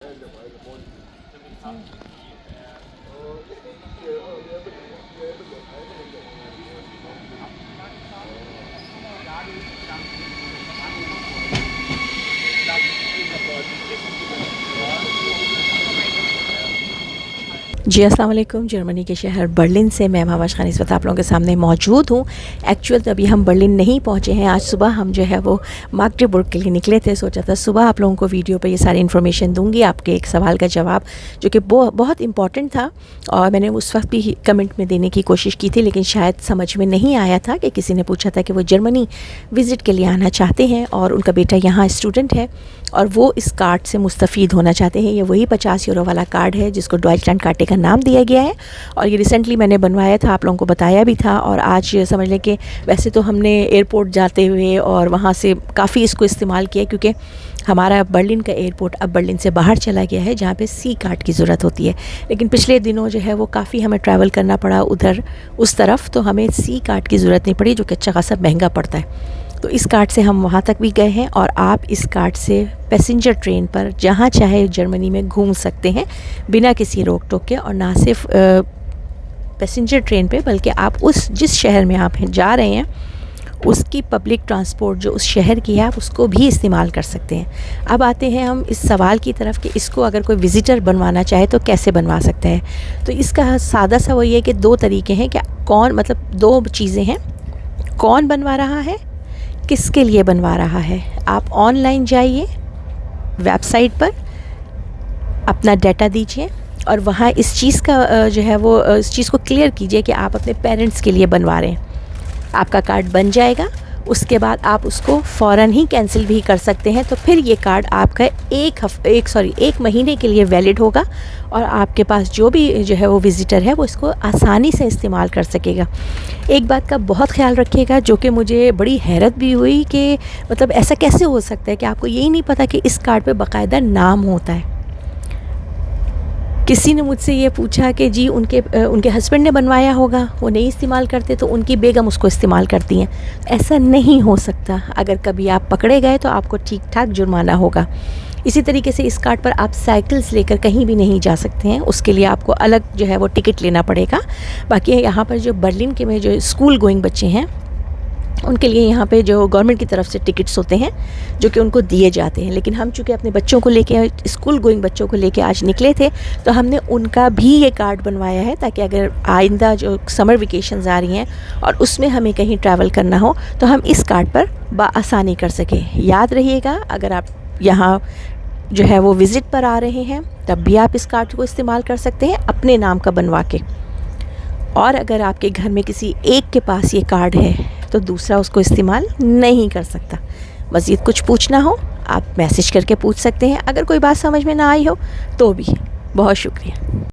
जी अस्सलाम वालेकुम। जर्मनी के शहर बर्लिन से मैं महवाज खान इस वक्त आप लोगों के सामने मौजूद हूँ। एक्चुअल तो अभी हम बर्लिन नहीं पहुँचे हैं। आज सुबह हम जो है वो माग्देबुर्ग के लिए निकले थे। सोचा था सुबह आप लोगों को वीडियो पे ये सारी इन्फॉर्मेशन दूंगी, आपके एक सवाल का जवाब जो कि बहुत इंपॉर्टेंट था और मैंने उस वक्त भी कमेंट में देने की कोशिश की थी, लेकिन शायद समझ में नहीं आया था कि किसी ने पूछा था कि वो जर्मनी विज़िट के लिए आना चाहते हैं और उनका बेटा यहाँ स्टूडेंट है और वो इस कार्ड से मुस्तफ़ीद होना चाहते हैं। ये वही 50 यूरो वाला कार्ड है जिसको डॉइचलैंड कार्टे का नाम दिया गया है और ये रिसेंटली मैंने बनवाया था, आप लोगों को बताया भी था। और आज समझ लें कि वैसे तो हमने एयरपोर्ट जाते हुए और वहाँ से काफ़ी इसको इस्तेमाल किया, क्योंकि हमारा बर्लिन का एयरपोर्ट अब बर्लिन से बाहर चला गया है जहाँ पे सी कार्ड की ज़रूरत होती है। लेकिन पिछले दिनों जो है वो काफ़ी हमें ट्रैवल करना पड़ा उधर उस तरफ, तो हमें सी कार्ड की ज़रूरत नहीं पड़ी, जो कि अच्छा खासा महंगा पड़ता है। तो इस कार्ड से हम वहाँ तक भी गए हैं और आप इस कार्ड से पैसेंजर ट्रेन पर जहाँ चाहे जर्मनी में घूम सकते हैं बिना किसी रोक टोक के। और ना सिर्फ पैसेंजर ट्रेन पे, बल्कि आप जिस शहर में आप जा रहे हैं उसकी पब्लिक ट्रांसपोर्ट जो उस शहर की है आप उसको भी इस्तेमाल कर सकते हैं। अब आते हैं हम इस सवाल की तरफ कि इसको अगर कोई विज़िटर बनवाना चाहे तो कैसे बनवा सकता है। तो इसका सादा सा वही है कि दो तरीके हैं कि कौन, मतलब दो चीज़ें हैं, कौन बनवा रहा है, किसके लिए बनवा रहा है। आप ऑनलाइन जाइए, वेबसाइट पर अपना डाटा दीजिए और वहाँ इस चीज़ का जो है वो इस चीज़ को क्लियर कीजिए कि आप अपने पेरेंट्स के लिए बनवा रहे हैं। आपका कार्ड बन जाएगा, उसके बाद आप उसको फ़ौरन ही कैंसिल भी कर सकते हैं। तो फिर ये कार्ड आपका एक महीने के लिए वैलिड होगा और आपके पास जो भी जो है वो विज़िटर है वो इसको आसानी से इस्तेमाल कर सकेगा। एक बात का बहुत ख्याल रखिएगा जो कि मुझे बड़ी हैरत भी हुई कि मतलब ऐसा कैसे हो सकता है कि आपको यही नहीं पता कि इस कार्ड पे बाकायदा नाम होता है। किसी ने मुझसे ये पूछा कि जी उनके हस्बैंड ने बनवाया होगा, वो नहीं इस्तेमाल करते तो उनकी बेगम उसको इस्तेमाल करती हैं। ऐसा नहीं हो सकता। अगर कभी आप पकड़े गए तो आपको ठीक ठाक जुर्माना होगा। इसी तरीके से इस कार्ड पर आप साइकिल्स लेकर कहीं भी नहीं जा सकते हैं, उसके लिए आपको अलग जो है वो टिकट लेना पड़ेगा। बाकी यहाँ पर जो बर्लिन के में जो स्कूल गोइंग बच्चे हैं उनके लिए यहाँ पे जो गवर्नमेंट की तरफ से टिकट्स होते हैं जो कि उनको दिए जाते हैं। लेकिन हम चूँकि अपने बच्चों को लेके, स्कूल गोइंग बच्चों को लेके आज निकले थे तो हमने उनका भी ये कार्ड बनवाया है, ताकि अगर आइंदा जो समर वेकेशंस आ रही हैं और उसमें हमें कहीं ट्रैवल करना हो तो हम इस कार्ड पर बआसानी कर सकें। याद रहिएगा, अगर आप यहाँ जो है वो विज़िट पर आ रहे हैं तब भी आप इस कार्ड को इस्तेमाल कर सकते हैं अपने नाम का बनवा के। और अगर आपके घर में किसी एक के पास ये कार्ड है तो दूसरा उसको इस्तेमाल नहीं कर सकता। मज़ीद कुछ पूछना हो आप मैसेज करके पूछ सकते हैं। अगर कोई बात समझ में ना आई हो तो भी बहुत शुक्रिया।